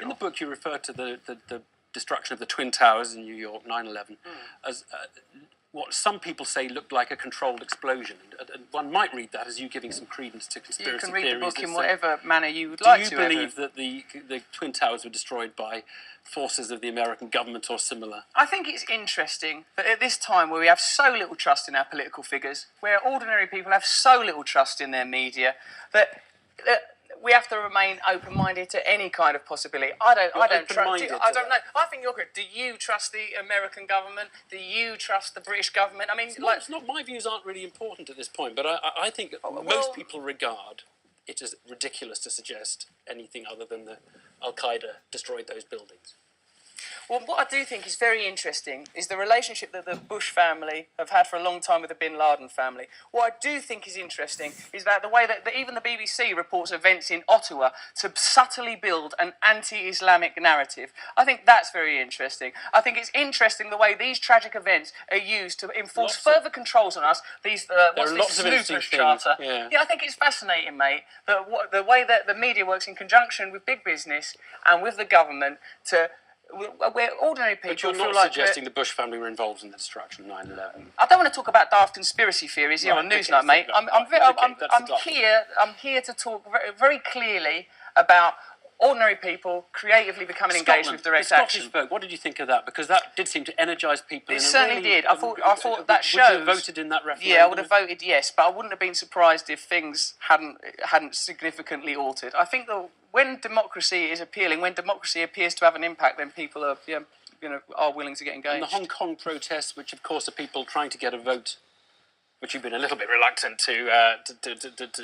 In the book, you refer to the destruction of the Twin Towers in New York, 9/11, as what some people say looked like a controlled explosion. And one might read that as you giving some credence to conspiracy theories. You can read the book in whatever manner you would like to. Do you believe that the Twin Towers were destroyed by forces of the American government or similar? I think it's interesting that at this time where we have so little trust in our political figures, where ordinary people have so little trust in their media, that we have to remain open-minded to any kind of possibility. I don't trust. I don't know. I think you're good. Do you trust the American government? Do you trust the British government? I mean, it's not. My views aren't really important at this point, but I think most people regard it as ridiculous to suggest anything other than that Al Qaeda destroyed those buildings. Well, what I do think is very interesting is the relationship that the Bush family have had for a long time with the Bin Laden family. What I do think is interesting is that the way that even the BBC reports events in Ottawa to subtly build an anti-Islamic narrative. I think that's very interesting. I think it's interesting the way these tragic events are used to enforce further controls on us. What's this Snoopers Charter? Yeah, I think it's fascinating, mate, that the way that the media works in conjunction with big business and with the government where ordinary people but you're feel not like suggesting the Bush family were involved in the destruction of 9/11. I don't want to talk about daft conspiracy theories here on Newsnight, mate. I'm here to talk very clearly about ordinary people creatively becoming engaged with direct action. Scottish vote. What did you think of that? Because that did seem to energise people. It certainly did. I thought that shows. Would you have voted in that referendum? Yeah, I would have voted yes, but I wouldn't have been surprised if things hadn't significantly altered. I think that when democracy is appealing, when democracy appears to have an impact, then people are willing to get engaged. And the Hong Kong protests, which of course are people trying to get a vote, which you've been a little bit reluctant to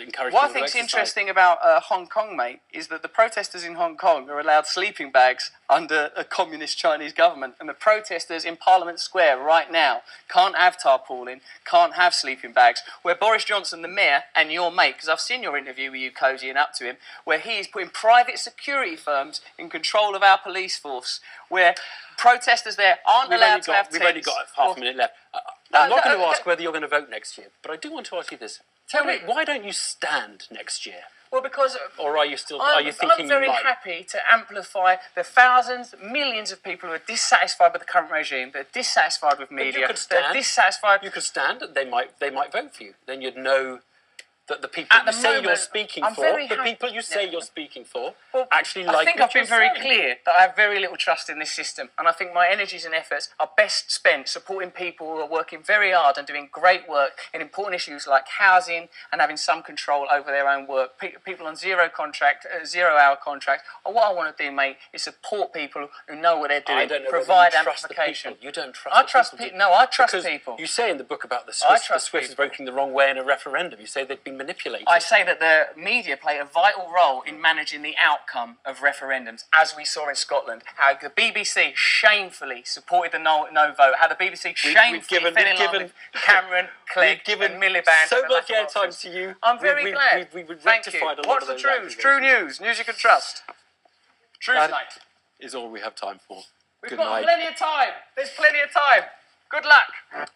encourage. What I think's interesting about Hong Kong, mate, is that the protesters in Hong Kong are allowed sleeping bags under a communist Chinese government, and the protesters in Parliament Square right now can't have tarpaulin, can't have sleeping bags, where Boris Johnson, the mayor, and your mate, because I've seen your interview with you cozying up to him, where he is putting private security firms in control of our police force, where protesters there aren't allowed to have tents. We've only got half a minute left. I'm not going to ask whether you're going to vote next year, but I do want to ask you this. Tell me, why don't you stand next year? Well, because... Or are you still... are you thinking I'm very happy to amplify the thousands, millions of people who are dissatisfied with the current regime, that are dissatisfied with media, that are dissatisfied... You could stand, they might vote for you. Then you'd know that the people you say you're speaking for, you're speaking for, actually like. I think I've been very clear that I have very little trust in this system, and I think my energies and efforts are best spent supporting people who are working very hard and doing great work in important issues like housing and having some control over their own work. People on zero-hour contract. And what I want to do, mate, is support people who know what they're doing. I don't know provide whether you trust amplification. The people. You don't trust. I trust people. You say in the book about the Swiss voting the wrong way in a referendum. You say they've been manipulated. I say that the media play a vital role in managing the outcome of referendums, as we saw in Scotland. How the BBC shamefully supported the no vote. How the BBC shamefully fell in love with Cameron, Clegg, and Miliband. So much airtime to you. I'm very glad. We've Thank you. rectified a lot What's of the those truth? True news. News you can trust. Truth night is all we have time for. We've got plenty of time. There's plenty of time. Good luck.